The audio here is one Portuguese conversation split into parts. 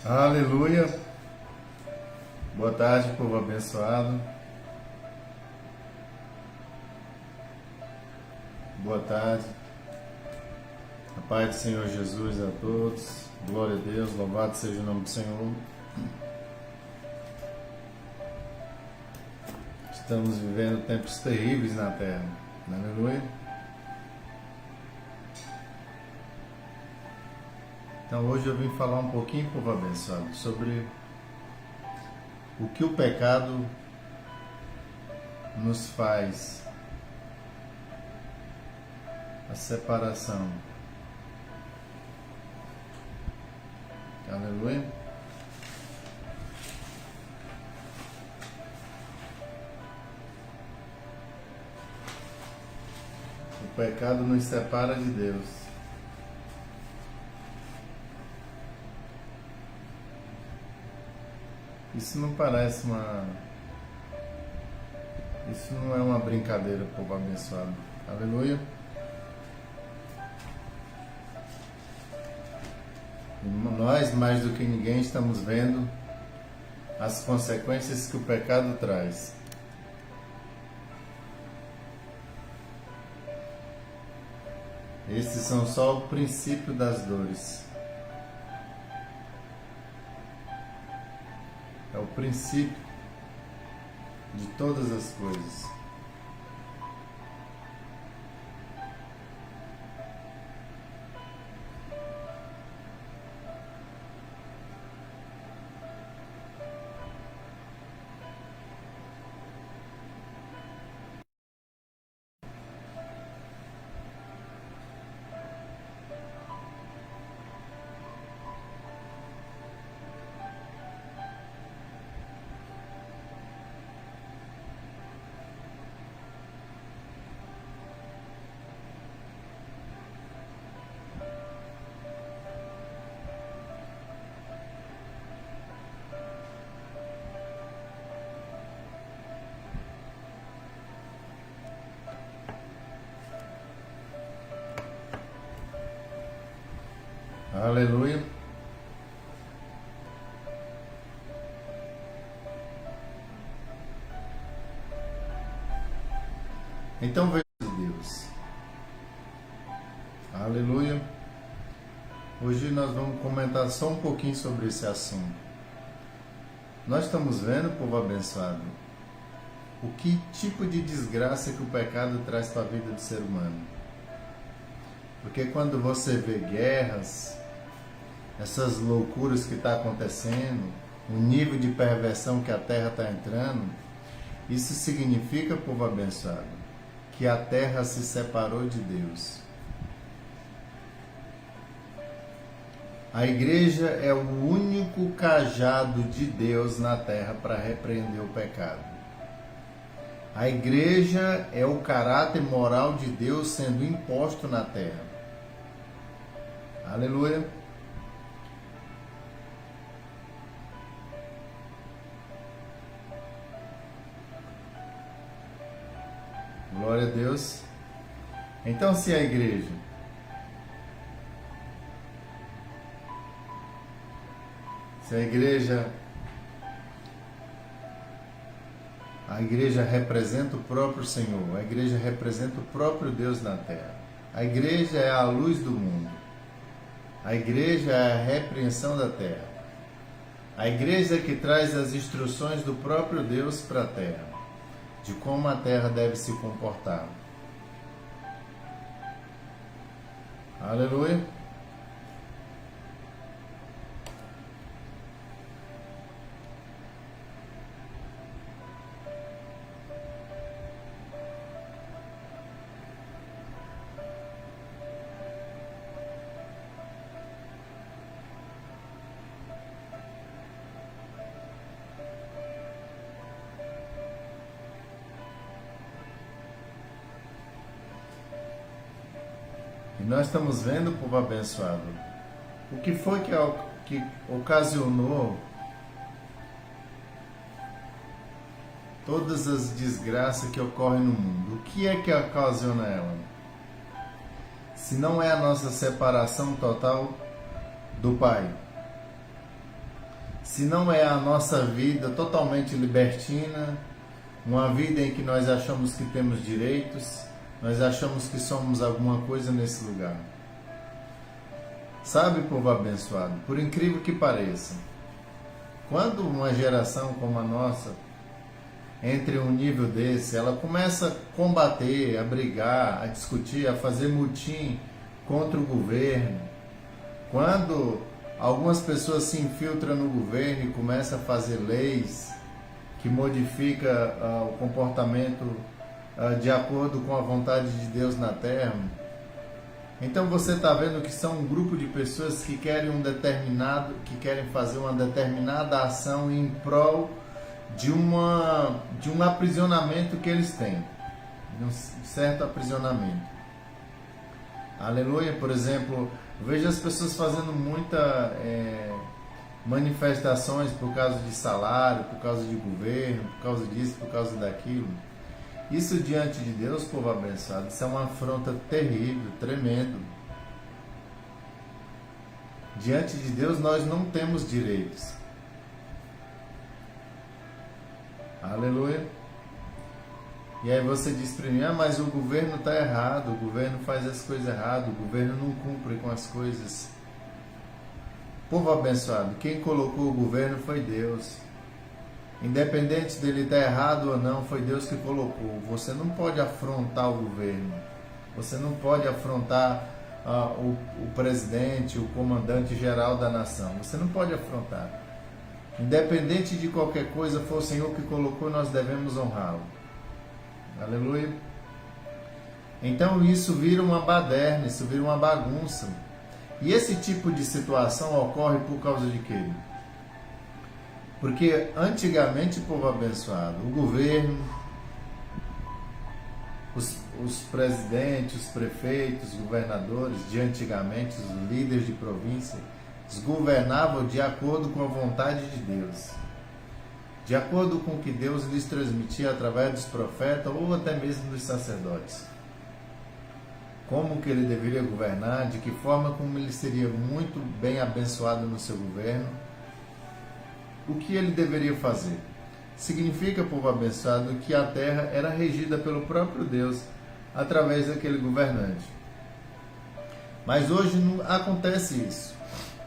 Aleluia. Boa tarde, povo abençoado. Boa tarde. A paz do Senhor Jesus a todos. Glória a Deus. Louvado seja o nome do Senhor. Estamos vivendo tempos terríveis na terra. Aleluia. Então hoje eu vim falar um pouquinho, povo abençoado, sobre o que o pecado nos faz, a separação. Aleluia. O pecado nos separa de Deus. Isso não parece Isso não é uma brincadeira, povo abençoado. Aleluia. Nós, mais do que ninguém, estamos vendo as consequências que o pecado traz. Esses são só o princípio das dores. É o princípio de todas as coisas. Aleluia. Então veja Deus. Aleluia. Hoje nós vamos comentar só um pouquinho sobre esse assunto. Nós estamos vendo, povo abençoado, o que tipo de desgraça que o pecado traz para a vida do ser humano. Porque quando você vê guerras, essas loucuras que está acontecendo, o nível de perversão que a terra está entrando, isso significa, povo abençoado, que a terra se separou de Deus. A igreja é o único cajado de Deus na terra para repreender o pecado. A igreja é o caráter moral de Deus sendo imposto na terra. Aleluia. Glória a Deus. Então, se a igreja a igreja representa o próprio Senhor, a igreja representa o próprio Deus na terra. A igreja é a luz do mundo. A igreja é a repreensão da terra. A igreja é que traz as instruções do próprio Deus para a terra, de como a terra deve se comportar. Aleluia. E nós estamos vendo, povo abençoado, o que foi que ocasionou todas as desgraças que ocorrem no mundo. O que é que ocasiona ela? Se não é a nossa separação total do Pai. se não é a nossa vida totalmente libertina, uma vida em que nós achamos que temos direitos, nós achamos que somos alguma coisa nesse lugar. Sabe, povo abençoado, por incrível que pareça, quando uma geração como a nossa entra em um nível desse, ela começa a combater, a brigar, a discutir, a fazer mutim contra o governo. Quando algumas pessoas se infiltram no governo e começam a fazer leis que modificam o comportamento de acordo com a vontade de Deus na terra, então você está vendo que são um grupo de pessoas que querem fazer uma determinada ação em prol de um aprisionamento que eles têm, de um certo aprisionamento. Aleluia. Por exemplo, vejo as pessoas fazendo muita manifestações por causa de salário, por causa de governo, por causa disso, por causa daquilo. Isso diante de Deus, povo abençoado, isso é uma afronta terrível, tremendo. Diante de Deus nós não temos direitos. Aleluia. E aí você diz para mim, mas o governo está errado, o governo faz as coisas erradas, o governo não cumpre com as coisas. Povo abençoado, quem colocou o governo foi Deus. Independente dele estar errado ou não, foi Deus que colocou. Você não pode afrontar o governo. Você não pode afrontar o presidente, o comandante geral da nação. Você não pode afrontar. Independente de qualquer coisa, foi o Senhor que colocou, nós devemos honrá-lo. Aleluia. Então isso vira uma baderna, isso vira uma bagunça. E esse tipo de situação ocorre por causa de quê? Porque antigamente, povo abençoado, o governo, os presidentes, os prefeitos, os governadores, de antigamente, os líderes de província, eles governavam de acordo com a vontade de Deus, de acordo com o que Deus lhes transmitia através dos profetas ou até mesmo dos sacerdotes. Como que ele deveria governar, de que forma como ele seria muito bem abençoado no seu governo, o que ele deveria fazer. Significa, povo abençoado, que a terra era regida pelo próprio Deus através daquele governante. Mas hoje não acontece isso,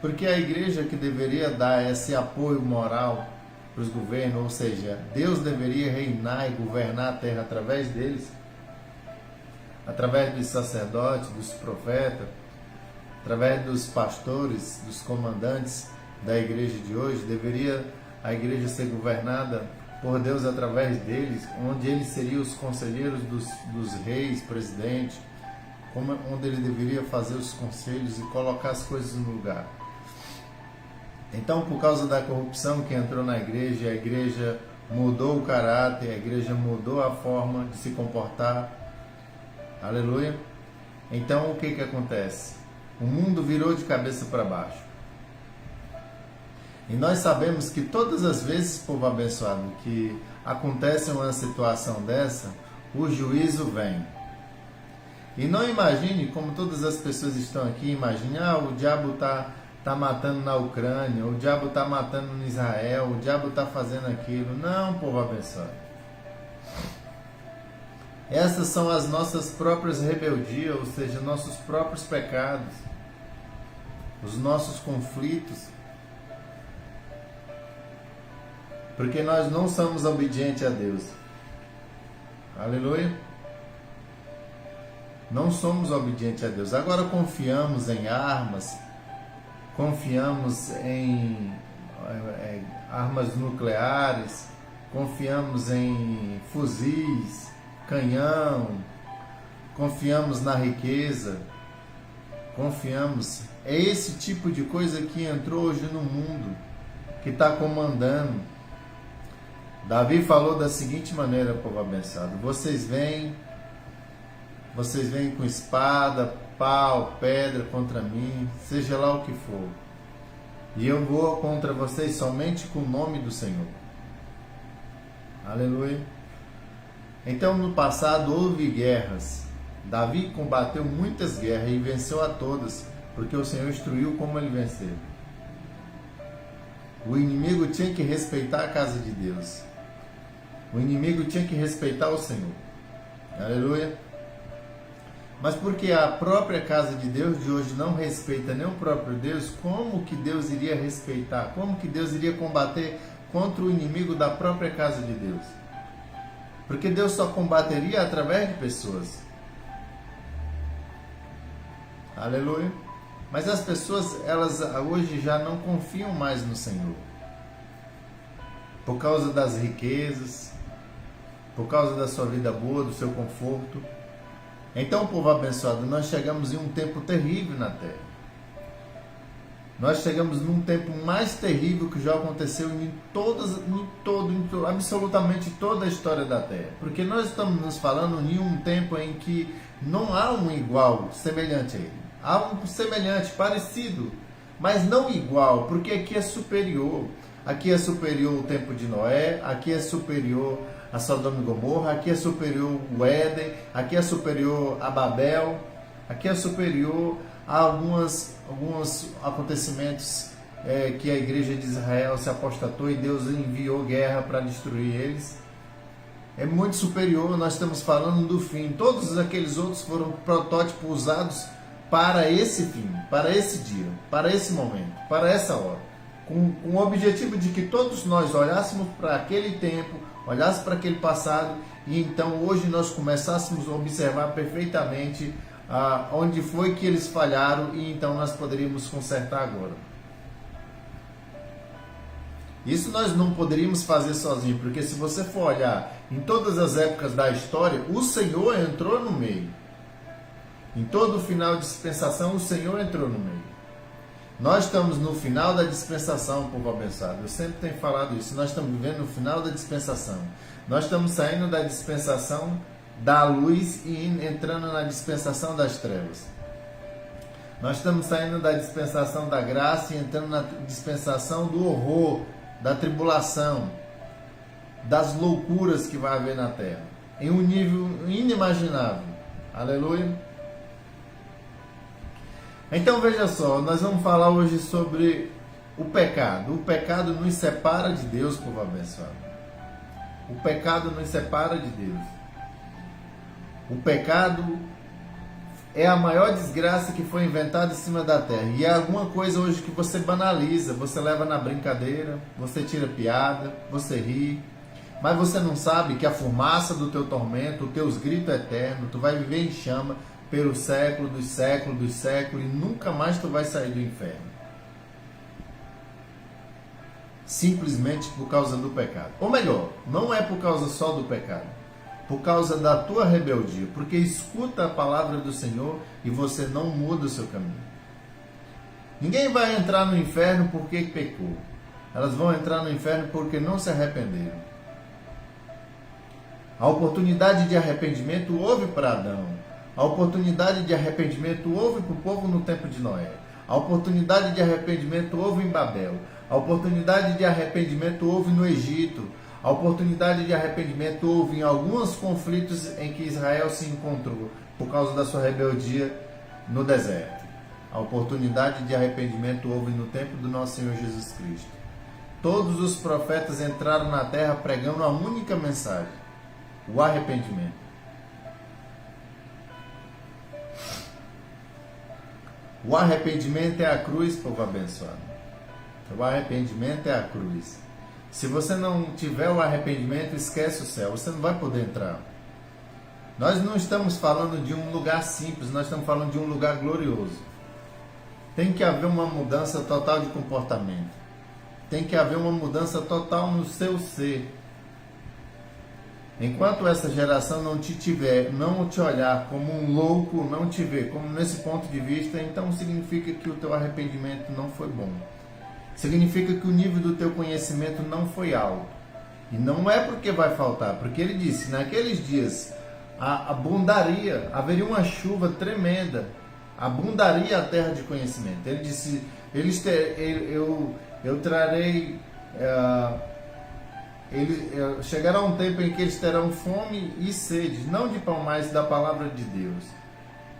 porque a igreja que deveria dar esse apoio moral para os governos, ou seja, Deus deveria reinar e governar a terra através deles, através dos sacerdotes, dos profetas, através dos pastores, dos comandantes da igreja de hoje, deveria a igreja ser governada por Deus através deles, onde eles seriam os conselheiros dos reis, presidentes, onde ele deveria fazer os conselhos e colocar as coisas no lugar. Então, por causa da corrupção que entrou na igreja, a igreja mudou o caráter, a igreja mudou a forma de se comportar. Aleluia. Então, o que acontece? O mundo virou de cabeça para baixo. E nós sabemos que todas as vezes, povo abençoado, que acontece uma situação dessa, o juízo vem. E não imagine, como todas as pessoas estão aqui, imagine, o diabo tá matando na Ucrânia, o diabo está matando no Israel, o diabo está fazendo aquilo. Não, povo abençoado. Essas são as nossas próprias rebeldias, ou seja, nossos próprios pecados, os nossos conflitos. Porque nós não somos obedientes a Deus. Aleluia. Não somos obedientes a Deus. Agora confiamos em armas, confiamos em armas nucleares, confiamos em fuzis, canhão, confiamos na riqueza, confiamos. É esse tipo de coisa que entrou hoje no mundo, que está comandando. Davi falou da seguinte maneira, povo abençoado: vocês vêm com espada, pau, pedra contra mim, seja lá o que for, e eu vou contra vocês somente com o nome do Senhor. Aleluia. Então, no passado houve guerras. Davi combateu muitas guerras e venceu a todas, porque o Senhor instruiu como ele venceu. O inimigo tinha que respeitar a casa de Deus. O inimigo tinha que respeitar o Senhor. Aleluia. Mas porque a própria casa de Deus de hoje não respeita nem o próprio Deus, como que Deus iria respeitar? Como que Deus iria combater contra o inimigo da própria casa de Deus? Porque Deus só combateria através de pessoas. Aleluia. Mas as pessoas, elas hoje já não confiam mais no Senhor. Por causa das riquezas, por causa da sua vida boa, do seu conforto. Então, povo abençoado, nós chegamos em um tempo terrível na Terra. Nós chegamos num tempo mais terrível que já aconteceu em absolutamente toda a história da Terra. Porque nós estamos nos falando em um tempo em que não há um igual semelhante a ele. Há um semelhante, parecido, mas não igual, porque aqui é superior. Aqui é superior o tempo de Noé, aqui é superior a Sodoma e Gomorra, aqui é superior o Éden, aqui é superior a Babel, aqui é superior a alguns acontecimentos que a igreja de Israel se apostatou e Deus enviou guerra para destruir eles. É muito superior, nós estamos falando do fim. Todos aqueles outros foram protótipos usados para esse fim, para esse dia, para esse momento, para essa hora. Com o objetivo de que todos nós olhássemos para aquele tempo, olhássemos para aquele passado e então hoje nós começássemos a observar perfeitamente onde foi que eles falharam e então nós poderíamos consertar agora. Isso nós não poderíamos fazer sozinho, porque se você for olhar em todas as épocas da história, o Senhor entrou no meio. Em todo o final de dispensação, o Senhor entrou no meio. Nós estamos no final da dispensação, povo abençoado. Eu sempre tenho falado isso. Nós estamos vivendo no final da dispensação. Nós estamos saindo da dispensação da luz e entrando na dispensação das trevas. Nós estamos saindo da dispensação da graça e entrando na dispensação do horror, da tribulação, das loucuras que vai haver na terra. Em um nível inimaginável. Aleluia. Então veja só, nós vamos falar hoje sobre o pecado. O pecado nos separa de Deus, povo abençoado. O pecado nos separa de Deus. O pecado é a maior desgraça que foi inventada em cima da terra. E é alguma coisa hoje que você banaliza, você leva na brincadeira, você tira piada, você ri. Mas você não sabe que a fumaça do teu tormento, os teus gritos eternos, tu vai viver em chama pelo século dos séculos dos séculos e nunca mais tu vai sair do inferno. Simplesmente por causa do pecado. Ou melhor, não é por causa só do pecado. Por causa da tua rebeldia. Porque escuta a palavra do Senhor e você não muda o seu caminho. Ninguém vai entrar no inferno porque pecou. Elas vão entrar no inferno porque não se arrependeram. A oportunidade de arrependimento houve para Adão. A oportunidade de arrependimento houve para o povo no tempo de Noé. A oportunidade de arrependimento houve em Babel. A oportunidade de arrependimento houve no Egito. A oportunidade de arrependimento houve em alguns conflitos em que Israel se encontrou por causa da sua rebeldia no deserto. A oportunidade de arrependimento houve no tempo do nosso Senhor Jesus Cristo. Todos os profetas entraram na terra pregando uma única mensagem: o arrependimento. O arrependimento é a cruz, povo abençoado. O arrependimento é a cruz. Se você não tiver o arrependimento, esquece o céu. Você não vai poder entrar. Nós não estamos falando de um lugar simples, nós estamos falando de um lugar glorioso. Tem que haver uma mudança total de comportamento. Tem que haver uma mudança total no seu ser. Enquanto essa geração não te tiver, não te olhar como um louco, não te ver como nesse ponto de vista, então significa que o teu arrependimento não foi bom. Significa que o nível do teu conhecimento não foi alto. E não é porque vai faltar, porque ele disse, naqueles dias abundaria, haveria uma chuva tremenda, abundaria a terra de conhecimento. Ele disse, eu trarei... chegará um tempo em que eles terão fome e sede, não de pão, mas da palavra de Deus.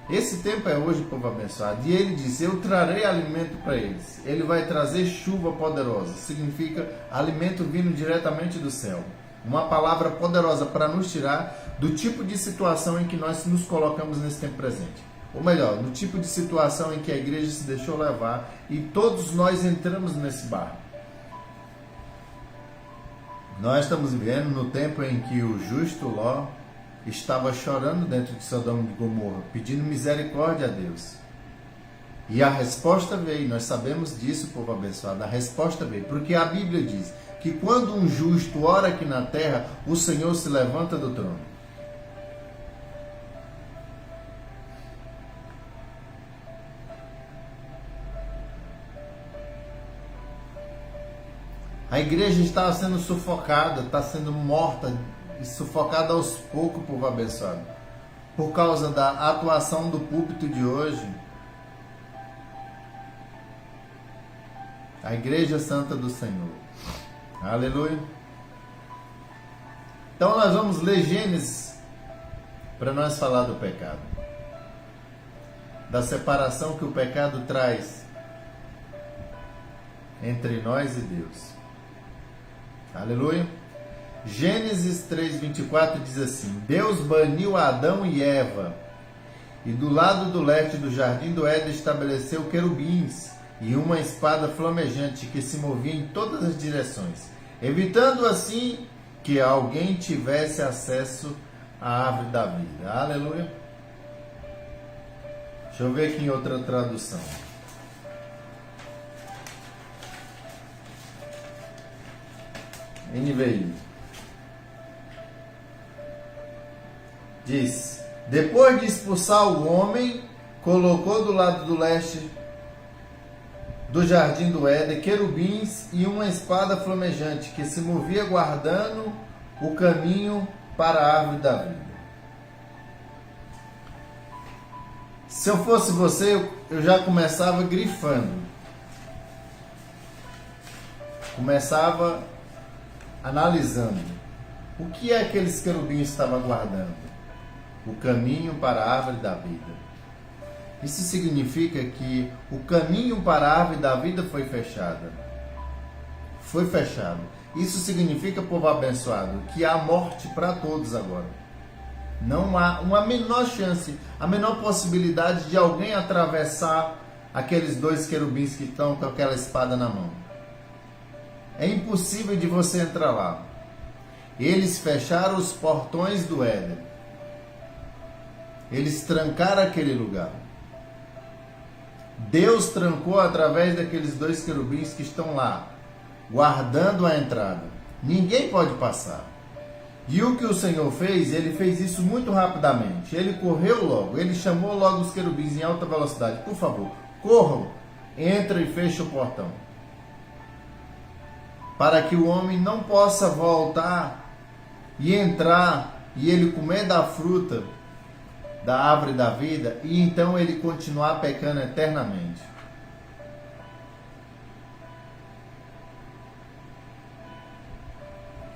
Esse tempo é hoje, povo abençoado. E ele diz: eu trarei alimento para eles. Ele vai trazer chuva poderosa. Significa alimento vindo diretamente do céu. Uma palavra poderosa para nos tirar do tipo de situação em que nós nos colocamos nesse tempo presente. Ou melhor, no tipo de situação em que a igreja se deixou levar e todos nós entramos nesse barco. Nós estamos vivendo no tempo em que o justo Ló estava chorando dentro de Sodoma e Gomorra, pedindo misericórdia a Deus. E a resposta veio, nós sabemos disso, povo abençoado, a resposta veio, porque a Bíblia diz que quando um justo ora aqui na terra, o Senhor se levanta do trono. A igreja está sendo sufocada, está sendo morta e sufocada aos poucos, povo abençoado, por causa da atuação do púlpito de hoje. A Igreja Santa do Senhor. Aleluia. Então nós vamos ler Gênesis para nós falar do pecado, da separação que o pecado traz entre nós e Deus. Aleluia. Gênesis 3:24 diz assim: Deus baniu Adão e Eva, e do lado do leste do jardim do Éden estabeleceu querubins e uma espada flamejante que se movia em todas as direções, evitando assim que alguém tivesse acesso à árvore da vida. Aleluia. Deixa eu ver aqui em outra tradução. NVI. Diz: depois de expulsar o homem, colocou do lado do leste do jardim do Éden querubins e uma espada flamejante que se movia guardando o caminho para a árvore da vida. Se eu fosse você, eu já começava grifando. Começava analisando. O que é que aqueles querubins estavam guardando? O caminho para a árvore da vida. Isso significa que o caminho para a árvore da vida foi fechado. Foi fechado. Isso significa, povo abençoado, que há morte para todos agora. Não há uma menor chance, a menor possibilidade de alguém atravessar aqueles dois querubins que estão com aquela espada na mão. É impossível de você entrar lá. Eles fecharam os portões do Éden. Eles trancaram aquele lugar. Deus trancou através daqueles dois querubins que estão lá, guardando a entrada. Ninguém pode passar. E o que o Senhor fez? Ele fez isso muito rapidamente. Ele correu logo, ele chamou logo os querubins em alta velocidade. Por favor, corram, entra e fecha o portão. Para que o homem não possa voltar e entrar e ele comer da fruta da árvore da vida e então ele continuar pecando eternamente.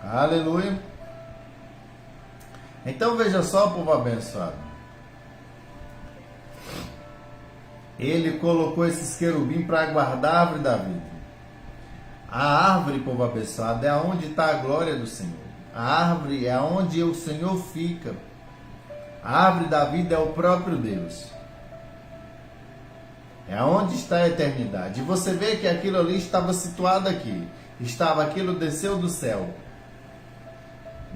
Aleluia. Então veja só, povo abençoado. Ele colocou esses querubins para guardar a árvore da vida. A árvore, povo abençoado, é onde está a glória do Senhor. A árvore é onde o Senhor fica. A árvore da vida é o próprio Deus. É onde está a eternidade. E você vê que aquilo ali estava situado aqui. Aquilo desceu do céu.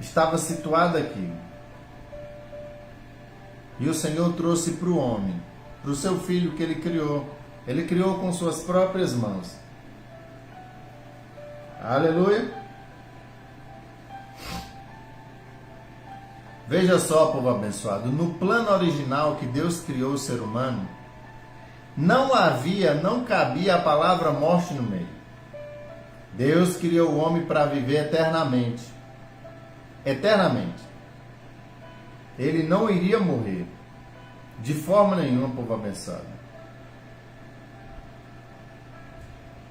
Estava situado aqui. E o Senhor trouxe para o homem, para o seu filho que ele criou. Ele criou com suas próprias mãos. Aleluia. Veja só, povo abençoado, no plano original que Deus criou o ser humano, não cabia a palavra morte no meio. Deus criou o homem para viver eternamente. Eternamente. Ele não iria morrer. De forma nenhuma, povo abençoado.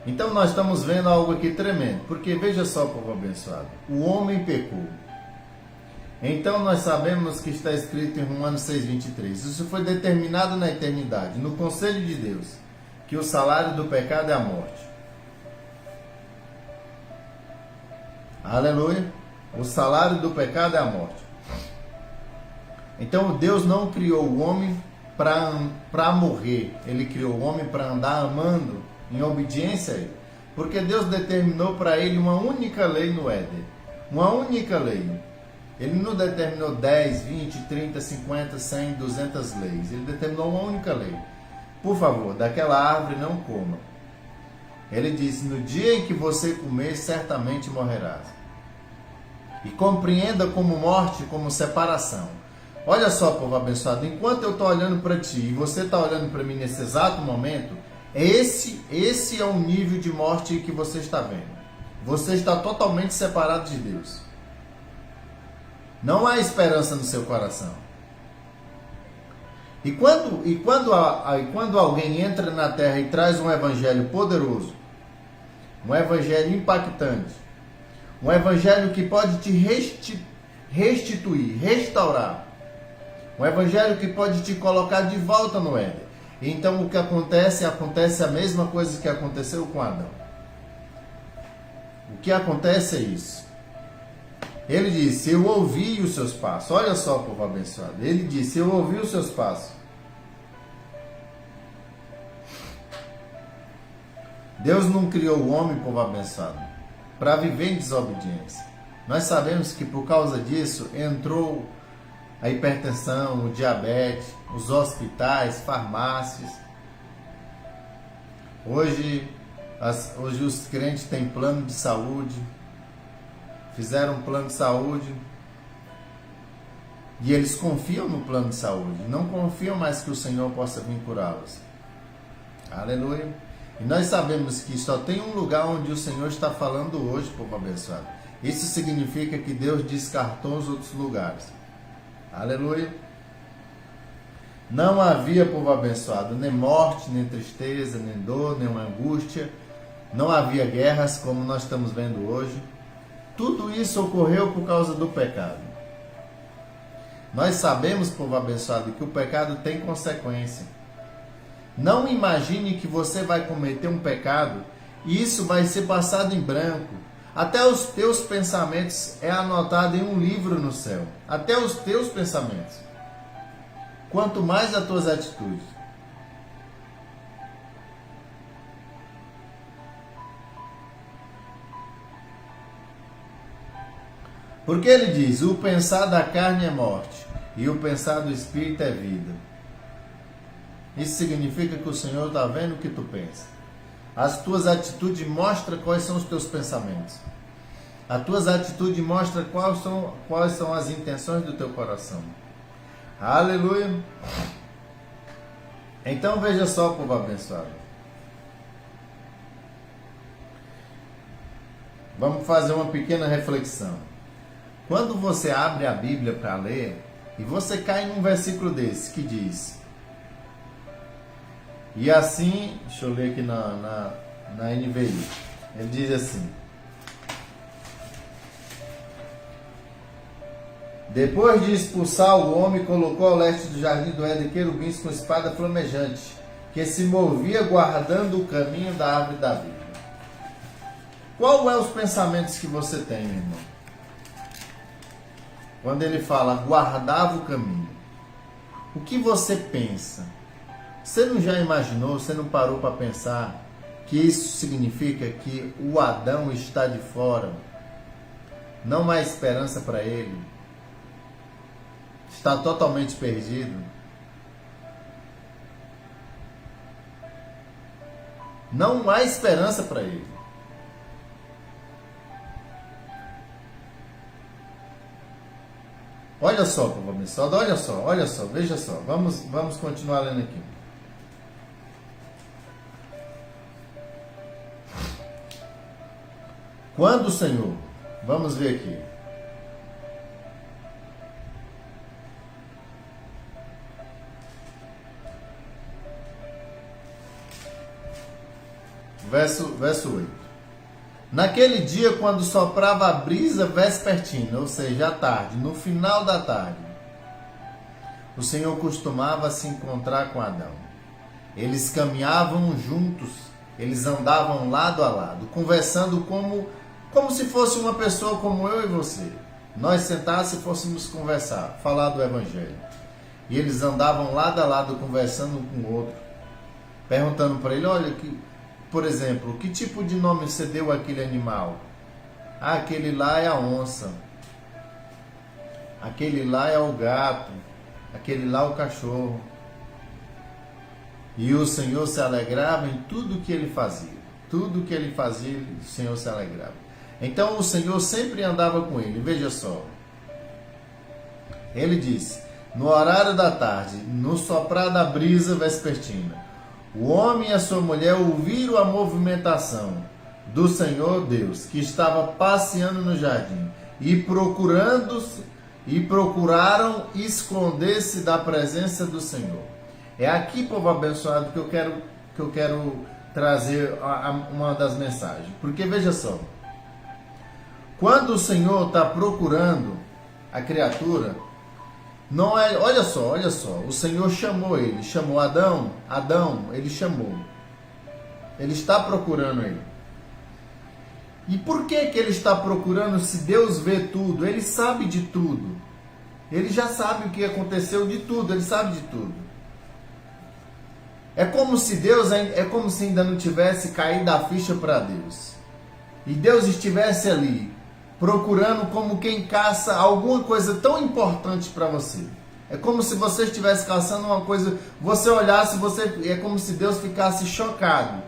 Então nós estamos vendo algo aqui tremendo. Porque veja só, povo abençoado. O homem pecou. Então nós sabemos que está escrito em Romanos 6,23. Isso foi determinado na eternidade, no conselho de Deus, que o salário do pecado é a morte. Aleluia! O salário do pecado é a morte. Então Deus não criou o homem para morrer. Ele criou o homem para andar amando, em obediência a ele. Porque Deus determinou para ele uma única lei no Éden. Uma única lei. Ele não determinou 10, 20, 30, 50, 100, 200 leis. Ele determinou uma única lei. Por favor, daquela árvore não coma. Ele disse, no dia em que você comer, certamente morrerás. E compreenda como morte, como separação. Olha só, povo abençoado, enquanto eu estou olhando para ti e você está olhando para mim nesse exato momento, esse é o nível de morte que você está vendo. Você está totalmente separado de Deus. Não há esperança no seu coração. E quando alguém entra na terra e traz um evangelho poderoso, um evangelho impactante, um evangelho que pode te restituir, restaurar, um evangelho que pode te colocar de volta no Éden. Então o que acontece? Acontece a mesma coisa que aconteceu com Adão. O que acontece é isso. Ele disse, eu ouvi os seus passos. Olha só, povo abençoado. Ele disse, eu ouvi os seus passos. Deus não criou o homem, povo abençoado, para viver em desobediência. Nós sabemos que por causa disso entrou a hipertensão, o diabetes, os hospitais, farmácias. Hoje os crentes têm plano de saúde, fizeram um plano de saúde e eles confiam no plano de saúde, não confiam mais que o Senhor possa vir curá-los. Aleluia! E nós sabemos que só tem um lugar onde o Senhor está falando hoje, povo abençoado. Isso significa que Deus descartou os outros lugares. Aleluia! Não havia, povo abençoado, nem morte, nem tristeza, nem dor, nem uma angústia. Não havia guerras como nós estamos vendo hoje. Tudo isso ocorreu por causa do pecado. Nós sabemos, povo abençoado, que o pecado tem consequência. Não imagine que você vai cometer um pecado e isso vai ser passado em branco. Até os teus pensamentos é anotado em um livro no céu. Até os teus pensamentos. Quanto mais as tuas atitudes. Porque ele diz, o pensar da carne é morte e o pensar do espírito é vida. Isso significa que o Senhor está vendo o que tu pensa. As tuas atitudes mostram quais são os teus pensamentos. As tuas atitudes mostram quais são as intenções do teu coração. Aleluia! Então veja só, povo abençoado. Vamos fazer uma pequena reflexão. Quando você abre a Bíblia para ler, e você cai num versículo desse que diz... E assim, deixa eu ler aqui na NVI. Ele diz assim: depois de expulsar o homem, colocou ao leste do jardim do Éden querubins com espada flamejante, que se movia guardando o caminho da árvore da vida. Qual é os pensamentos que você tem, meu irmão? Quando ele fala guardava o caminho, o que você pensa? Você não já imaginou, você não parou para pensar que isso significa que o Adão está de fora? Não há esperança para ele? Está totalmente perdido? Não há esperança para ele. Olha só, povo abençoado, olha só, veja só. Vamos continuar lendo aqui. Quando o Senhor, vamos ver aqui. Verso 8. Naquele dia, quando soprava a brisa vespertina, ou seja, à tarde, no final da tarde, o Senhor costumava se encontrar com Adão. Eles caminhavam juntos, eles andavam lado a lado, conversando como se fosse uma pessoa como eu e você. Nós sentasse e fôssemos conversar, falar do Evangelho. E eles andavam lado a lado, conversando um com o outro, perguntando para ele, olha, por exemplo, que tipo de nome você deu àquele animal? Ah, aquele lá é a onça. Aquele lá é o gato. Aquele lá é o cachorro. E o Senhor se alegrava em tudo que ele fazia. Tudo que ele fazia, o Senhor se alegrava. Então o Senhor sempre andava com ele. Veja só. Ele disse, no horário da tarde, no soprar da brisa vespertina, o homem e a sua mulher ouviram a movimentação do Senhor Deus, que estava passeando no jardim, e procuraram esconder-se da presença do Senhor. É aqui, povo abençoado, que eu quero trazer uma das mensagens. Porque veja só, quando o Senhor está procurando a criatura, não é, olha só, o Senhor chamou ele, chamou Adão, ele chamou. Ele está procurando ele. E por que ele está procurando se Deus vê tudo? Ele sabe de tudo. Ele já sabe o que aconteceu de tudo, ele sabe de tudo. É como se ainda não tivesse caído a ficha para Deus. E Deus estivesse ali, procurando como quem caça alguma coisa tão importante para você. É como se você estivesse caçando uma coisa, você olhasse, é como se Deus ficasse chocado.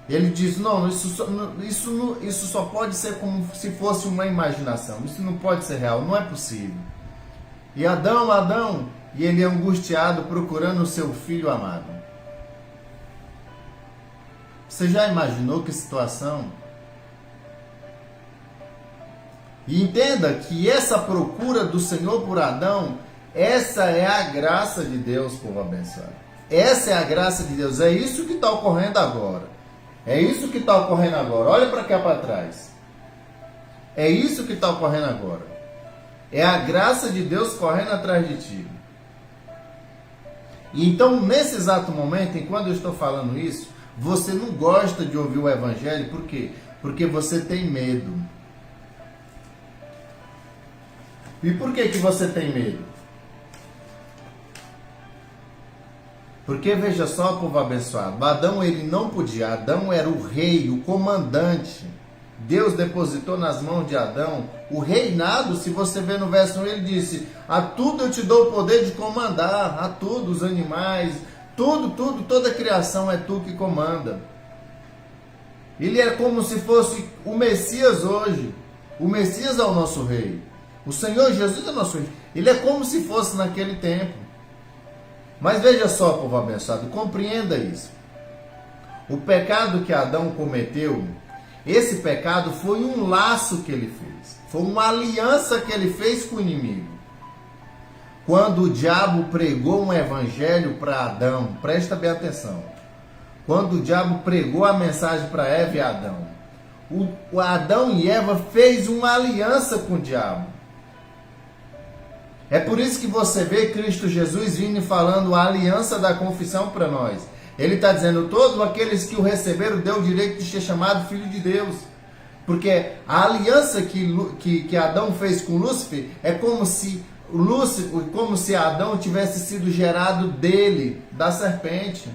Ele diz, não, isso só pode ser como se fosse uma imaginação. Isso não pode ser real, não é possível. E Adão, e ele angustiado procurando o seu filho amado. Você já imaginou que situação? E entenda que essa procura do Senhor por Adão, essa é a graça de Deus, povo abençoado. Essa é a graça de Deus. É isso que está ocorrendo agora. É isso que está ocorrendo agora. Olha para cá para trás. É isso que está ocorrendo agora. É a graça de Deus correndo atrás de ti. E então, nesse exato momento, enquanto eu estou falando isso, você não gosta de ouvir o Evangelho. Por quê? Porque você tem medo. E por que você tem medo? Porque veja só, povo abençoado, Adão ele não podia, Adão era o rei, o comandante. Deus depositou nas mãos de Adão o reinado. Se você ver no verso 1, ele disse, a tudo eu te dou o poder de comandar, a tudo, os animais, tudo, toda a criação é tu que comanda. Ele é como se fosse o Messias hoje. O Messias é o nosso rei. O Senhor Jesus é nosso rei. Ele é como se fosse naquele tempo. Mas veja só, povo abençoado, compreenda isso. O pecado que Adão cometeu, esse pecado foi um laço que ele fez. Foi uma aliança que ele fez com o inimigo. Quando o diabo pregou um evangelho para Adão, presta bem atenção. Quando o diabo pregou a mensagem para Eva e Adão, o Adão e Eva fez uma aliança com o diabo. É por isso que você vê Cristo Jesus vindo e falando a aliança da confissão para nós. Ele está dizendo, todos aqueles que o receberam deu o direito de ser chamado filho de Deus. Porque a aliança que Adão fez com Lúcifer é como se Adão tivesse sido gerado dele, da serpente.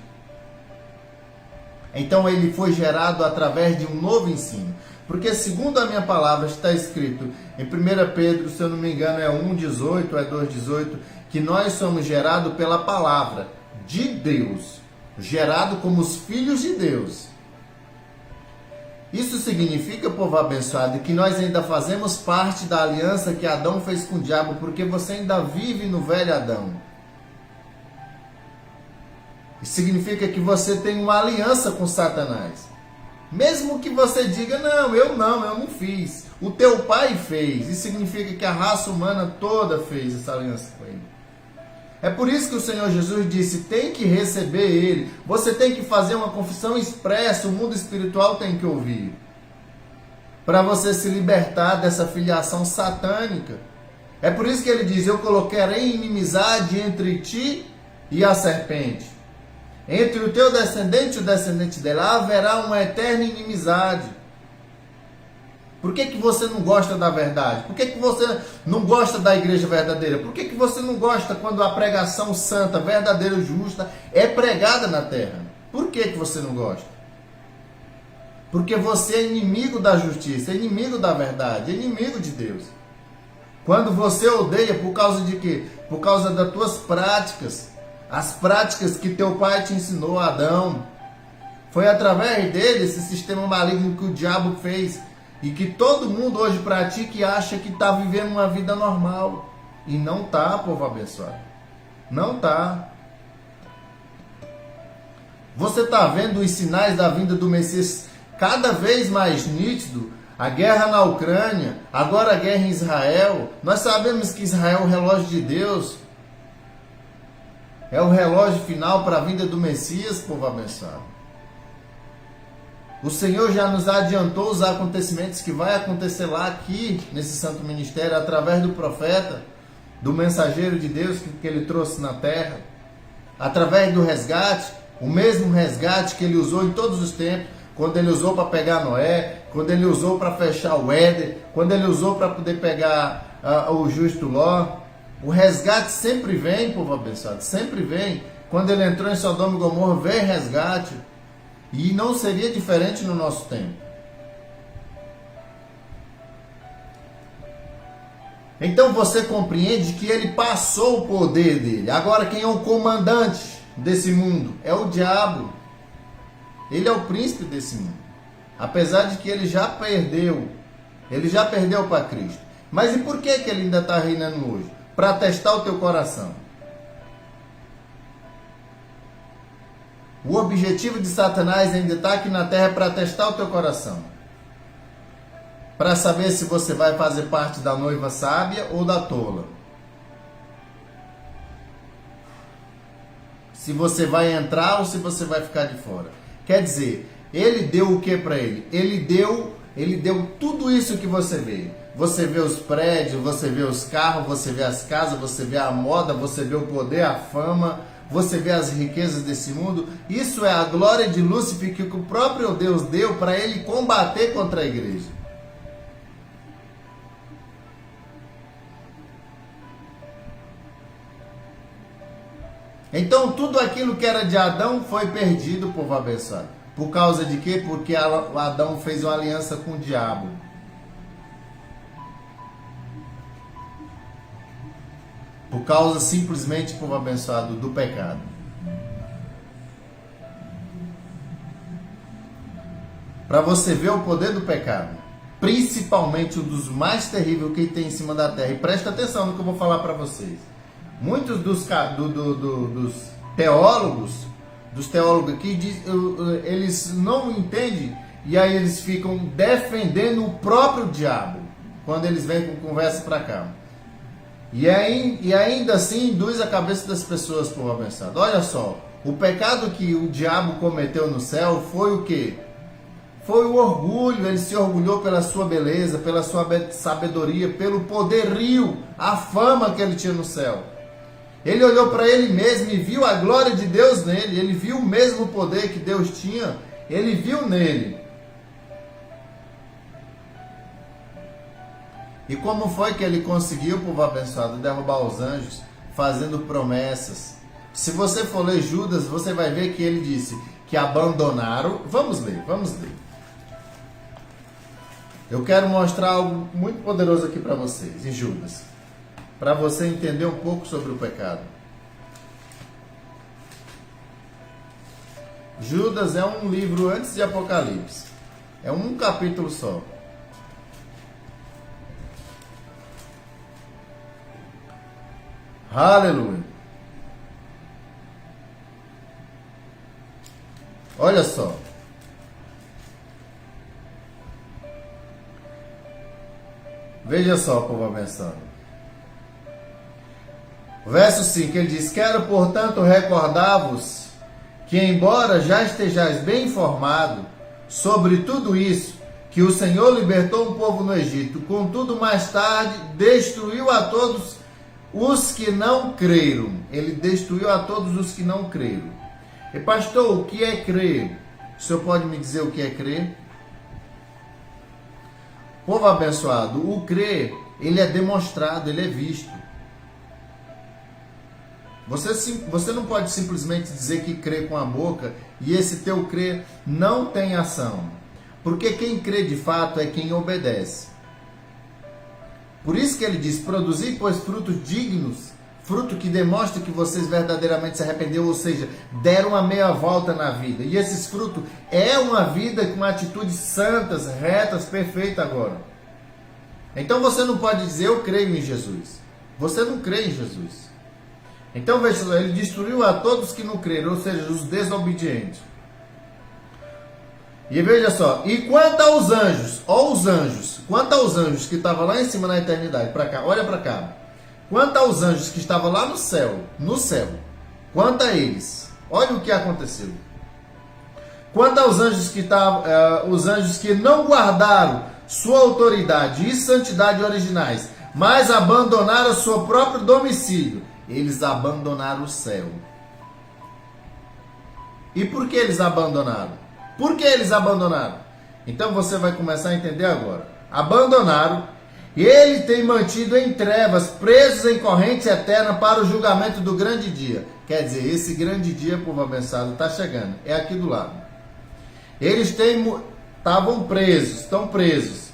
Então ele foi gerado através de um novo ensino. Porque segundo a minha palavra está escrito em 1 Pedro, se eu não me engano é 1,18 ou é 2,18, que nós somos gerados pela palavra de Deus, gerado como os filhos de Deus. Isso significa, povo abençoado, que nós ainda fazemos parte da aliança que Adão fez com o diabo, porque você ainda vive no velho Adão. Isso significa que você tem uma aliança com Satanás. Mesmo que você diga, eu não fiz. O teu pai fez. Isso significa que a raça humana toda fez essa aliança com ele. É por isso que o Senhor Jesus disse, tem que receber ele. Você tem que fazer uma confissão expressa, o mundo espiritual tem que ouvir. para você se libertar dessa filiação satânica. É por isso que ele diz: eu colocarei inimizade entre ti e a serpente. Entre o teu descendente e o descendente dela haverá uma eterna inimizade. Por que você não gosta da verdade? Por que você não gosta da igreja verdadeira? Por que você não gosta quando a pregação santa, verdadeira e justa é pregada na terra? Por que você não gosta? Porque você é inimigo da justiça, é inimigo da verdade, é inimigo de Deus. Quando você odeia, por causa de quê? Por causa das tuas práticas. As práticas que teu pai te ensinou, Adão. Foi através dele, esse sistema maligno que o diabo fez. E que todo mundo hoje pratica e acha que está vivendo uma vida normal. E não está, povo abençoado. Não está. Você está vendo os sinais da vinda do Messias cada vez mais nítido? A guerra na Ucrânia, agora a guerra em Israel. Nós sabemos que Israel é o relógio de Deus. É o relógio final para a vinda do Messias, povo abençoado. O Senhor já nos adiantou os acontecimentos que vai acontecer lá aqui, nesse santo ministério, através do profeta, do mensageiro de Deus que ele trouxe na terra, através do resgate, o mesmo resgate que ele usou em todos os tempos, quando ele usou para pegar Noé, quando ele usou para fechar o Éden, quando ele usou para poder pegar o justo Ló. O resgate sempre vem, povo abençoado, sempre vem. Quando ele entrou em Sodoma e Gomorra, veio resgate. E não seria diferente no nosso tempo. Então você compreende que ele passou o poder dele. Agora quem é o comandante desse mundo? É o diabo. Ele é o príncipe desse mundo. Apesar de que ele já perdeu. Ele já perdeu para Cristo. Mas e por que ele ainda está reinando hoje? Para testar o teu coração. O objetivo de Satanás ainda está aqui na terra para testar o teu coração. Para saber se você vai fazer parte da noiva sábia ou da tola. Se você vai entrar ou se você vai ficar de fora. Quer dizer, ele deu o que para ele? Ele deu tudo isso que você vê. Você vê os prédios, você vê os carros, você vê as casas, você vê a moda, você vê o poder, a fama, você vê as riquezas desse mundo. Isso é a glória de Lúcifer que o próprio Deus deu para ele combater contra a igreja. Então tudo aquilo que era de Adão foi perdido, povo abençoado. Por causa de quê? Porque Adão fez uma aliança com o diabo. Por causa simplesmente, povo abençoado, do pecado. Para você ver o poder do pecado. Principalmente um dos mais terríveis que tem em cima da terra. E presta atenção no que eu vou falar para vocês. Muitos dos teólogos aqui, eles não entendem. E aí eles ficam defendendo o próprio diabo. Quando eles vêm com conversa para cá. E ainda assim induz a cabeça das pessoas, povo abençoado. Olha só, o pecado que o diabo cometeu no céu foi o quê? Foi o orgulho. Ele se orgulhou pela sua beleza, pela sua sabedoria, pelo poderio, a fama que ele tinha no céu. Ele olhou para ele mesmo e viu a glória de Deus nele. Ele viu o mesmo poder que Deus tinha, ele viu nele. E como foi que ele conseguiu, povo abençoado, derrubar os anjos? Fazendo promessas. Se você for ler Judas, você vai ver que ele disse que abandonaram. Vamos ler. Eu quero mostrar algo muito poderoso aqui para vocês, em Judas. Para você entender um pouco sobre o pecado. Judas é um livro antes de Apocalipse. É um capítulo só. Aleluia. Olha só. Veja só, povo abençoado. Verso 5, ele diz: quero, portanto, recordar-vos que, embora já estejais bem informado sobre tudo isso, que o Senhor libertou um povo no Egito. Contudo, mais tarde, destruiu a todos os que não creram. Ele destruiu a todos os que não creram. E pastor, o que é crer? O senhor pode me dizer o que é crer? Povo abençoado, o crer, ele é demonstrado, ele é visto. Você não pode simplesmente dizer que crê com a boca e esse teu crer não tem ação. Porque quem crê de fato é quem obedece. Por isso que ele diz, produzir, pois, frutos dignos, fruto que demonstra que vocês verdadeiramente se arrependeram, ou seja, deram uma meia volta na vida. E esses frutos é uma vida com atitudes santas, retas, perfeitas agora. Então você não pode dizer, eu creio em Jesus. Você não crê em Jesus. Então veja só, ele destruiu a todos que não creram, ou seja, os desobedientes. E veja só, e quanto aos anjos, quanto aos anjos que estavam lá em cima na eternidade, para cá, olha para cá. Quanto aos anjos que estavam lá no céu, quanto a eles, olha o que aconteceu. Quanto aos anjos que estavam, os anjos que não guardaram sua autoridade e santidade originais, mas abandonaram seu próprio domicílio, eles abandonaram o céu. E por que eles abandonaram? Por que eles abandonaram? Então você vai começar a entender agora. Abandonaram, e ele tem mantido em trevas, presos em corrente eterna para o julgamento do grande dia. Quer dizer, esse grande dia, povo abençoado, está chegando. É aqui do lado. Eles estavam presos, estão presos.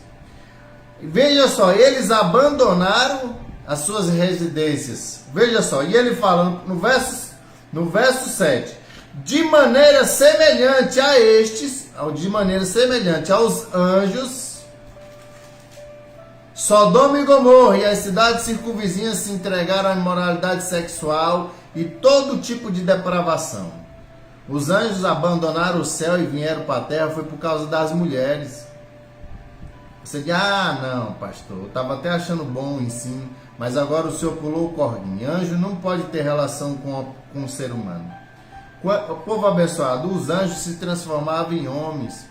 Veja só, eles abandonaram as suas residências. Veja só, e ele fala no verso 7. De maneira semelhante a estes, de maneira semelhante aos anjos, Sodoma e Gomorra e as cidades circunvizinhas se entregaram à imoralidade sexual e todo tipo de depravação. Os anjos abandonaram o céu e vieram para a terra, foi por causa das mulheres. Você diz, não, pastor, eu estava até achando bom o ensino, mas agora o senhor pulou o cordinho. Anjo não pode ter relação com o ser humano. O povo abençoado, os anjos se transformavam em homens.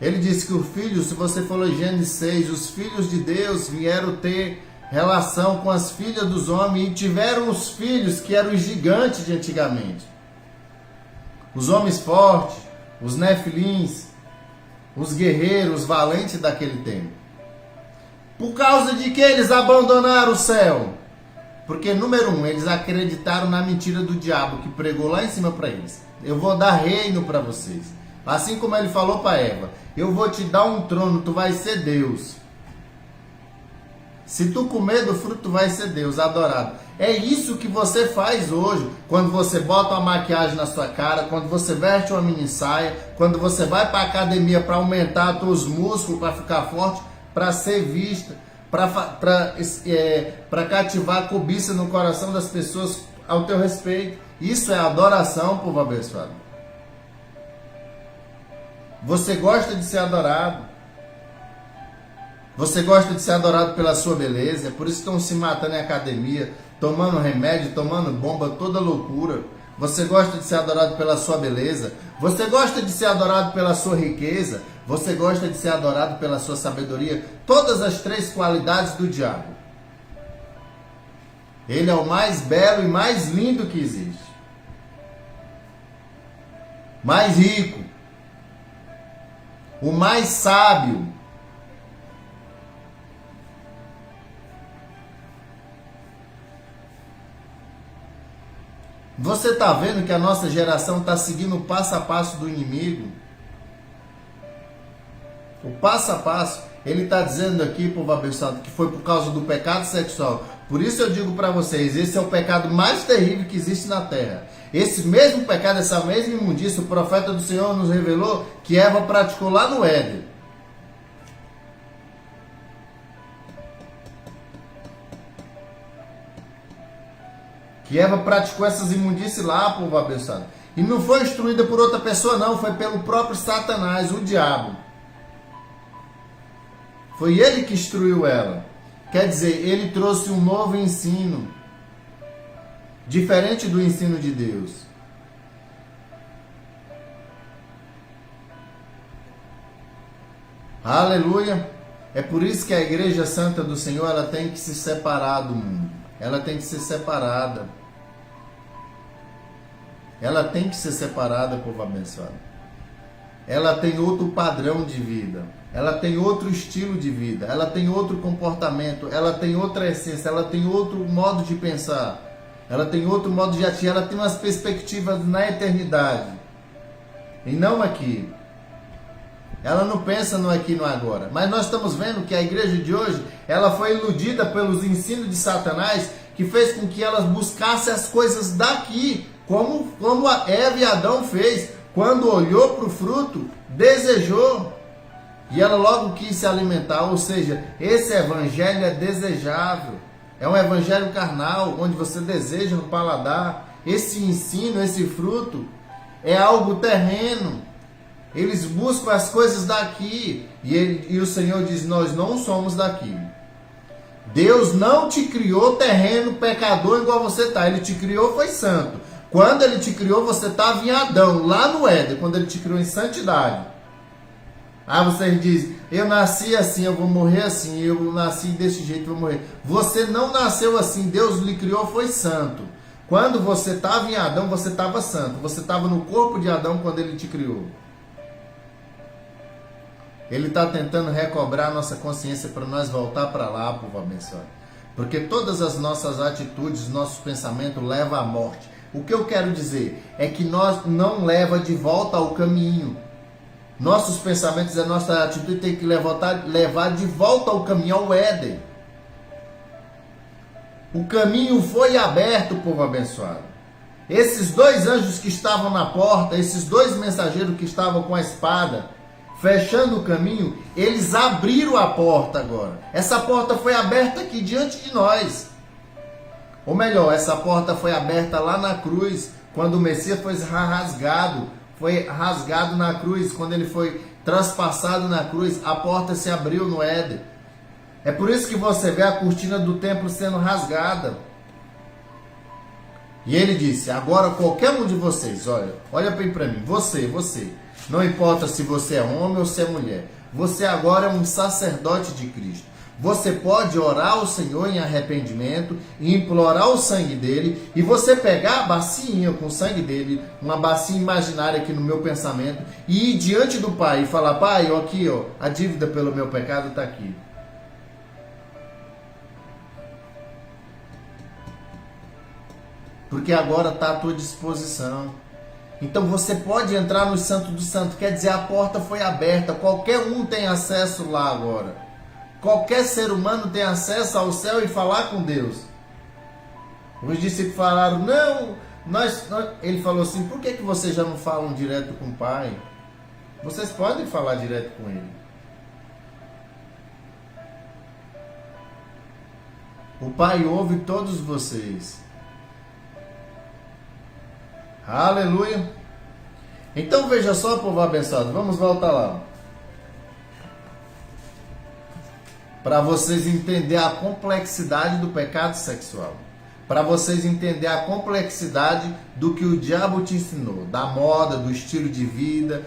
Ele disse que o filho, se você for em Gênesis 6, os filhos de Deus vieram ter relação com as filhas dos homens e tiveram os filhos que eram os gigantes de antigamente. Os homens fortes, os nefilins, os guerreiros, os valentes daquele tempo. Por causa de que eles abandonaram o céu? Porque, número 1, eles acreditaram na mentira do diabo que pregou lá em cima para eles. Eu vou dar reino para vocês. Assim como ele falou para Eva, eu vou te dar um trono, tu vai ser Deus. Se tu comer do fruto, tu vai ser Deus, adorado. É isso que você faz hoje, quando você bota uma maquiagem na sua cara, quando você veste uma mini saia, quando você vai para a academia para aumentar os teus músculos, para ficar forte, para ser vista, para cativar a cobiça no coração das pessoas ao teu respeito. Isso é adoração, povo abençoado. Você gosta de ser adorado. Você gosta de ser adorado pela sua beleza. É por isso que estão se matando em academia, tomando remédio, tomando bomba, toda loucura. Você gosta de ser adorado pela sua beleza. Você gosta de ser adorado pela sua riqueza. Você gosta de ser adorado pela sua sabedoria. Todas as 3 qualidades do diabo. Ele é o mais belo e mais lindo que existe. Mais rico. O mais sábio. Você está vendo que a nossa geração está seguindo o passo a passo do inimigo? O passo a passo, ele está dizendo aqui, povo abençoado, que foi por causa do pecado sexual. Por isso eu digo para vocês, esse é o pecado mais terrível que existe na terra. Esse mesmo pecado, essa mesma imundícia, o profeta do Senhor nos revelou que Eva praticou lá no Éden. Que Eva praticou essas imundícias lá, povo abençoado. E não foi instruída por outra pessoa, não. Foi pelo próprio Satanás, o diabo. Foi ele que instruiu ela. Quer dizer, ele trouxe um novo ensino. Diferente do ensino de Deus. Aleluia! É por isso que a igreja santa do Senhor, ela tem que se separar do mundo. Ela tem que ser separada. Ela tem que ser separada, povo abençoado. Ela tem outro padrão de vida. Ela tem outro estilo de vida. Ela tem outro comportamento. Ela tem outra essência. Ela tem outro modo de pensar. Ela tem outro modo de agir. Ela tem umas perspectivas na eternidade. E não aqui. Ela não pensa no aqui e no agora. Mas nós estamos vendo que a igreja de hoje, ela foi iludida pelos ensinos de Satanás, que fez com que elas buscassem as coisas daqui, como a Eva e Adão fez. Quando olhou para o fruto, desejou. E ela logo quis se alimentar. Ou seja, esse evangelho é desejável. É um evangelho carnal, onde você deseja no paladar. Esse ensino, esse fruto, é algo terreno. Eles buscam as coisas daqui. E o Senhor diz, nós não somos daqui. Deus não te criou terreno pecador igual você está. Ele te criou, foi santo. Quando Ele te criou, você estava em Adão, lá no Éden, quando Ele te criou em santidade. Ah, você diz, eu nasci assim, eu vou morrer assim, eu nasci desse jeito, eu vou morrer. Você não nasceu assim, Deus lhe criou, foi santo. Quando você estava em Adão, você estava santo. Você estava no corpo de Adão quando Ele te criou. Ele está tentando recobrar nossa consciência para nós voltar para lá, povo abençoado. Porque todas as nossas atitudes, nossos pensamentos levam à morte. O que eu quero dizer é que nós não leva de volta ao caminho. Nossos pensamentos, a nossa atitude tem que levar de volta ao caminho, ao Éden. O caminho foi aberto, povo abençoado. Esses dois anjos que estavam na porta, esses dois mensageiros que estavam com a espada, fechando o caminho, eles abriram a porta agora. Essa porta foi aberta aqui diante de nós. Ou melhor, essa porta foi aberta lá na cruz, quando o Messias foi rasgado na cruz, quando ele foi transpassado na cruz, a porta se abriu no Éden. É por isso que você vê a cortina do templo sendo rasgada. E ele disse, agora qualquer um de vocês, olha bem para mim, você, não importa se você é homem ou se é mulher, você agora é um sacerdote de Cristo. Você pode orar ao Senhor em arrependimento e implorar o sangue dele, e você pegar a bacinha com o sangue dele, uma bacinha imaginária aqui no meu pensamento, e ir diante do Pai e falar, Pai, aqui, a dívida pelo meu pecado está aqui. Porque agora está à tua disposição. Então você pode entrar no Santo do Santo, quer dizer, a porta foi aberta, qualquer um tem acesso lá agora. Qualquer ser humano tem acesso ao céu e falar com Deus. Os discípulos falaram, não, ele falou assim, por que vocês já não falam direto com o Pai? Vocês podem falar direto com Ele. O Pai ouve todos vocês. Aleluia. Então veja só, povo abençoado, vamos voltar lá. Para vocês entenderem a complexidade do pecado sexual. Para vocês entenderem a complexidade do que o diabo te ensinou. Da moda, do estilo de vida.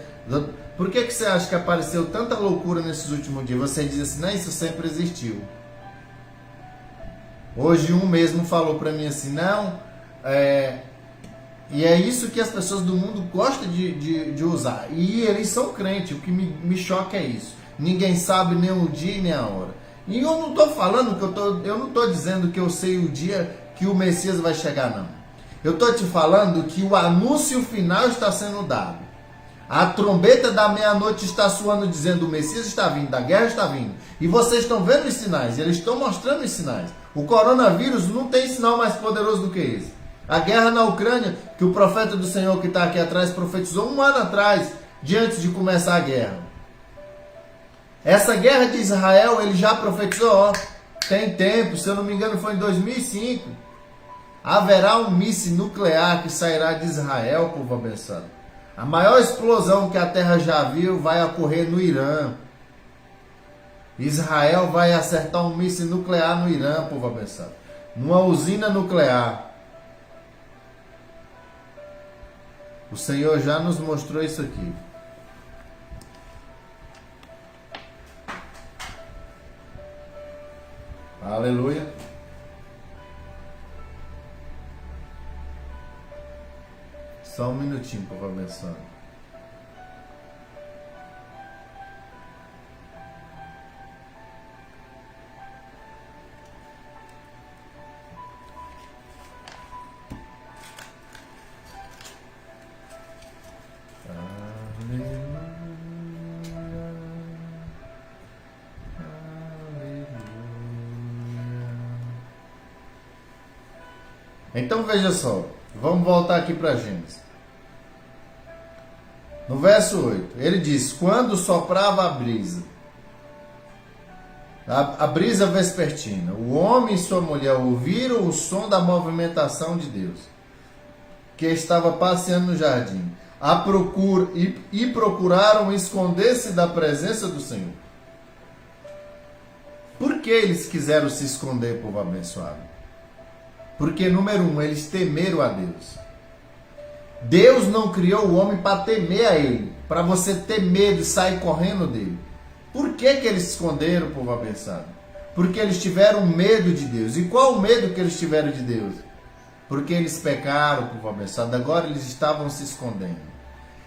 Por que você acha que apareceu tanta loucura nesses últimos dias? Você diz assim, não, isso sempre existiu. Hoje um mesmo falou para mim assim, não, e é isso que as pessoas do mundo gostam de usar. E eles são crentes, o que me choca é isso. Ninguém sabe nem o dia nem a hora. E eu não estou falando eu não estou dizendo que eu sei o dia que o Messias vai chegar, não. Eu estou te falando que o anúncio final está sendo dado. A trombeta da meia-noite está soando dizendo o Messias está vindo, a guerra está vindo. E vocês estão vendo os sinais, eles estão mostrando os sinais. O coronavírus não tem sinal mais poderoso do que esse. A guerra na Ucrânia, que o profeta do Senhor que está aqui atrás profetizou 1 ano atrás, diante de começar a guerra. Essa guerra de Israel, ele já profetizou, tem tempo, se eu não me engano foi em 2005. Haverá um míssil nuclear que sairá de Israel, povo abençoado. A maior explosão que a terra já viu vai ocorrer no Irã. Israel vai acertar um míssil nuclear no Irã, povo abençoado. Numa usina nuclear. O Senhor já nos mostrou isso aqui. Aleluia. Só um minutinho, povo abençoado. Então veja só, vamos voltar aqui para Gênesis. No verso 8, ele diz: quando soprava a brisa vespertina, o homem e sua mulher ouviram o som da movimentação de Deus, que estava passeando no jardim, e procuraram esconder-se da presença do Senhor. Por que eles quiseram se esconder, povo abençoado? Porque, número 1, eles temeram a Deus. Deus não criou o homem para temer a Ele, para você ter medo e sair correndo dele. Por que eles se esconderam, povo abençoado? Porque eles tiveram medo de Deus. E qual o medo que eles tiveram de Deus? Porque eles pecaram, povo abençoado. Agora eles estavam se escondendo.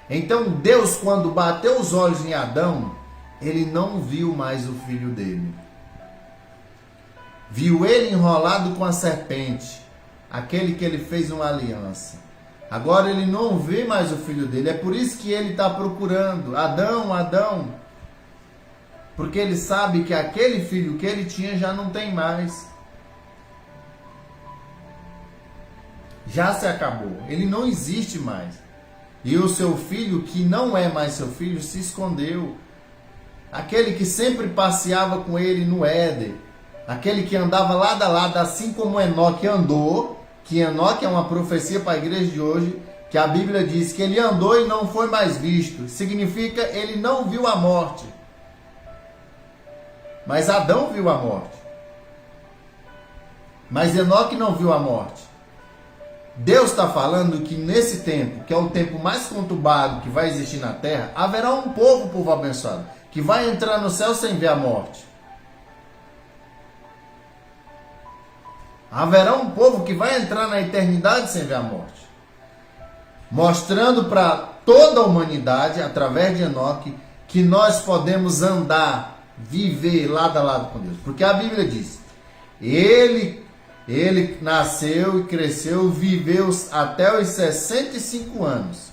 Então Deus, quando bateu os olhos em Adão, ele não viu mais o filho dele. Viu ele enrolado com a serpente, aquele que ele fez uma aliança. Agora ele não vê mais o filho dele. É por isso que ele está procurando. Adão, Adão. Porque ele sabe que aquele filho que ele tinha já não tem mais. Já se acabou. Ele não existe mais. E o seu filho, que não é mais seu filho, se escondeu. Aquele que sempre passeava com ele no Éden. Aquele que andava lado a lado, assim como Enoque andou, que Enoque é uma profecia para a igreja de hoje, que a Bíblia diz que ele andou e não foi mais visto. Significa ele não viu a morte. Mas Adão viu a morte. Mas Enoque não viu a morte. Deus está falando que nesse tempo, que é o tempo mais conturbado que vai existir na terra, haverá um povo abençoado, que vai entrar no céu sem ver a morte. Haverá um povo que vai entrar na eternidade sem ver a morte. Mostrando para toda a humanidade, através de Enoque, que nós podemos andar, viver lado a lado com Deus. Porque a Bíblia diz, ele nasceu e cresceu, viveu até os 65 anos.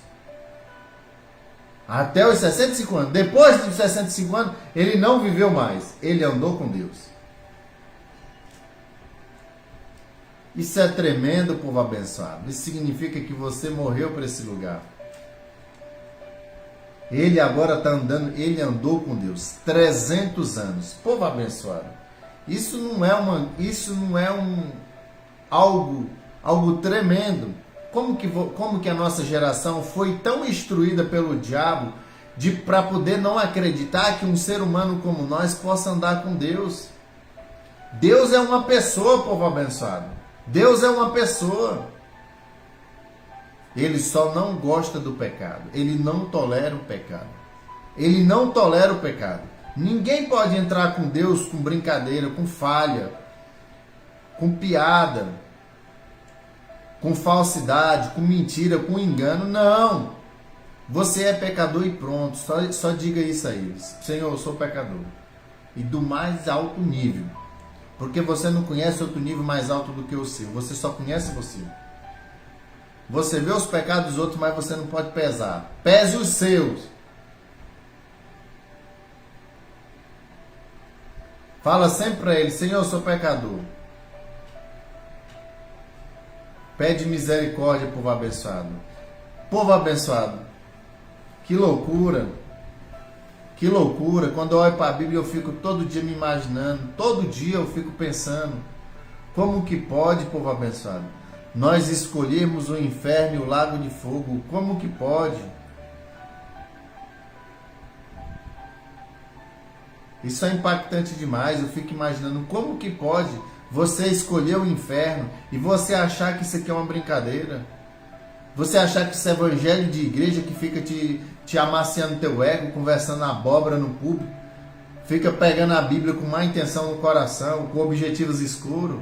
Até os 65 anos. Depois dos 65 anos, ele não viveu mais. Ele andou com Deus. Isso é tremendo, povo abençoado. Isso significa que você morreu para esse lugar. Ele agora está andando, ele andou com Deus 300 anos. Povo abençoado. Isso não é algo tremendo. Como que a nossa geração foi tão instruída pelo diabo para poder não acreditar que um ser humano como nós possa andar com Deus? Deus é uma pessoa, povo abençoado. Deus é uma pessoa. Ele só não gosta do pecado. Ele não tolera o pecado. Ele não tolera o pecado. Ninguém pode entrar com Deus com brincadeira, com falha, com piada, com falsidade, com mentira, com engano. Não. Você é pecador e pronto. Só diga isso a eles. Senhor, eu sou pecador. E do mais alto nível. Porque você não conhece outro nível mais alto do que o seu. Você só conhece você. Você vê os pecados dos outros, mas você não pode pesar. Pese os seus. Fala sempre para ele, Senhor, eu sou pecador. Pede misericórdia, povo abençoado. Povo abençoado. Que loucura. Que loucura. Quando eu olho para a Bíblia, eu fico todo dia me imaginando. Todo dia eu fico pensando. Como que pode, povo abençoado, nós escolhermos o inferno e o lago de fogo? Como que pode? Isso é impactante demais. Eu fico imaginando como que pode você escolher o inferno e você achar que isso aqui é uma brincadeira. Você achar que isso é evangelho de igreja que fica te amaciando teu ego, conversando abóbora no público, fica pegando a Bíblia com má intenção no coração, com objetivos escuros.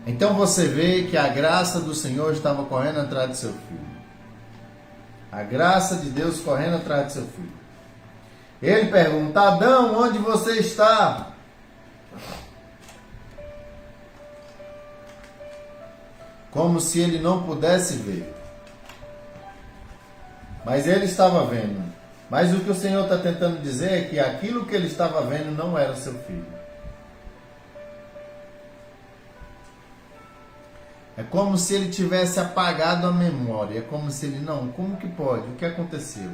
Então você vê que a graça do Senhor estava correndo atrás de seu filho. A graça de Deus correndo atrás de seu filho. Ele pergunta: Adão, onde você está? Como se ele não pudesse ver. Mas ele estava vendo. Mas o que o Senhor está tentando dizer é que aquilo que ele estava vendo não era seu filho. É como se ele tivesse apagado a memória. É como se ele, não, como que pode? O que aconteceu?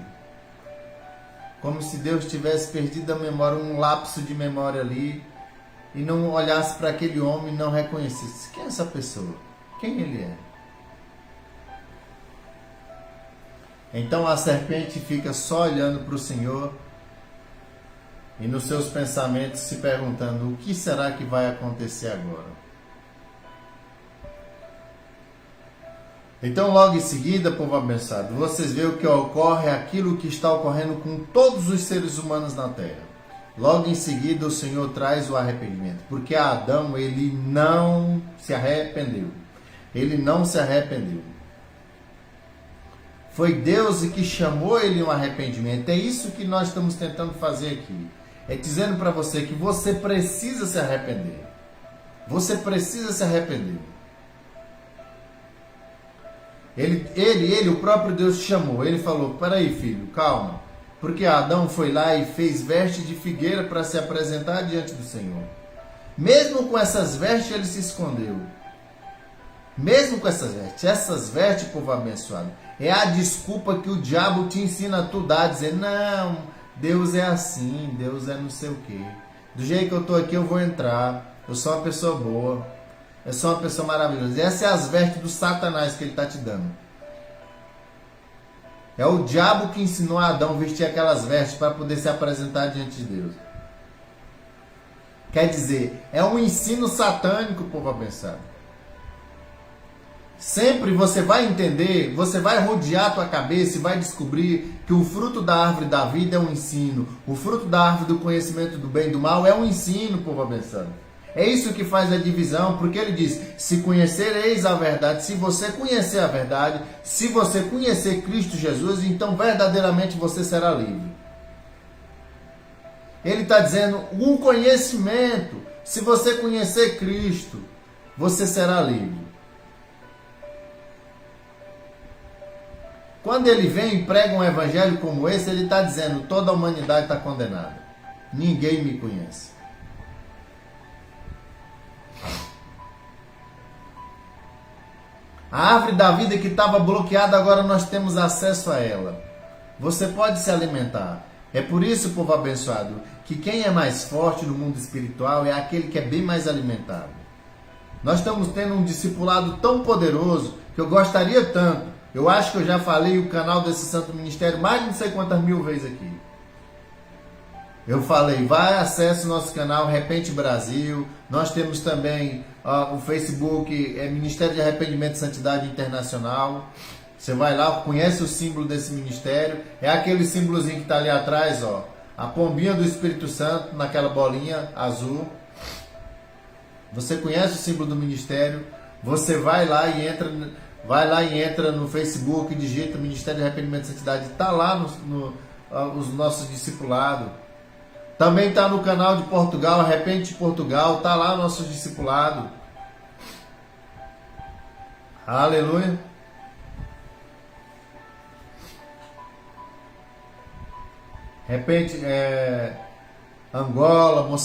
Como se Deus tivesse perdido a memória, um lapso de memória ali, e não olhasse para aquele homem e não reconhecesse. Quem é essa pessoa? Quem ele é? Então a serpente fica só olhando para o Senhor e nos seus pensamentos se perguntando: o que será que vai acontecer agora? Então, logo em seguida, povo abençoado, vocês veem o que ocorre, aquilo que está ocorrendo com todos os seres humanos na terra. Logo em seguida, o Senhor traz o arrependimento, porque Adão, ele não se arrependeu. Ele não se arrependeu. Foi Deus que chamou ele um arrependimento. É isso que nós estamos tentando fazer aqui. É dizendo para você que você precisa se arrepender. Você precisa se arrepender. O próprio Deus chamou. Ele falou: peraí, filho, calma. Porque Adão foi lá e fez veste de figueira para se apresentar diante do Senhor. Mesmo com essas vestes, ele se escondeu. Mesmo com essas vestes, povo abençoado, é a desculpa que o diabo te ensina a tu dar, dizer: não, Deus é assim, Deus é não sei o quê. Do jeito que eu estou aqui, eu vou entrar. Eu sou uma pessoa boa. Eu sou uma pessoa maravilhosa. Essas são as vestes do Satanás que ele está te dando. É o diabo que ensinou a Adão a vestir aquelas vestes para poder se apresentar diante de Deus. Quer dizer, é um ensino satânico, povo abençoado. Sempre você vai entender, você vai rodear a tua cabeça e vai descobrir que o fruto da árvore da vida é um ensino. O fruto da árvore do conhecimento do bem e do mal é um ensino, povo abençoado. É isso que faz a divisão, porque ele diz: se conhecereis a verdade, se você conhecer a verdade, se você conhecer Cristo Jesus, então verdadeiramente você será livre. Ele está dizendo um conhecimento. Se você conhecer Cristo, você será livre. Quando ele vem e prega um evangelho como esse, ele está dizendo: toda a humanidade está condenada. Ninguém me conhece. A árvore da vida que estava bloqueada, agora nós temos acesso a ela. Você pode se alimentar. É por isso, povo abençoado, que quem é mais forte no mundo espiritual é aquele que é bem mais alimentado. Nós estamos tendo um discipulado tão poderoso que eu gostaria tanto. Eu acho que eu já falei o canal desse Santo Ministério mais de não sei quantas mil vezes aqui. Eu falei: vai, acesse o nosso canal Repente Brasil. Nós temos também o Facebook, Ministério de Arrependimento e Santidade Internacional. Você vai lá, conhece o símbolo desse ministério. É aquele símbolozinho que está ali atrás, ó. A pombinha do Espírito Santo, naquela bolinha azul. Você conhece o símbolo do ministério. Você vai lá e entra no Facebook, digita Ministério de Arrependimento e Santidade. Está lá os nossos discipulados. Também está no canal de Portugal, Arrepende Portugal, está lá nosso discipulado. Aleluia. Repente, Angola, Moçambique.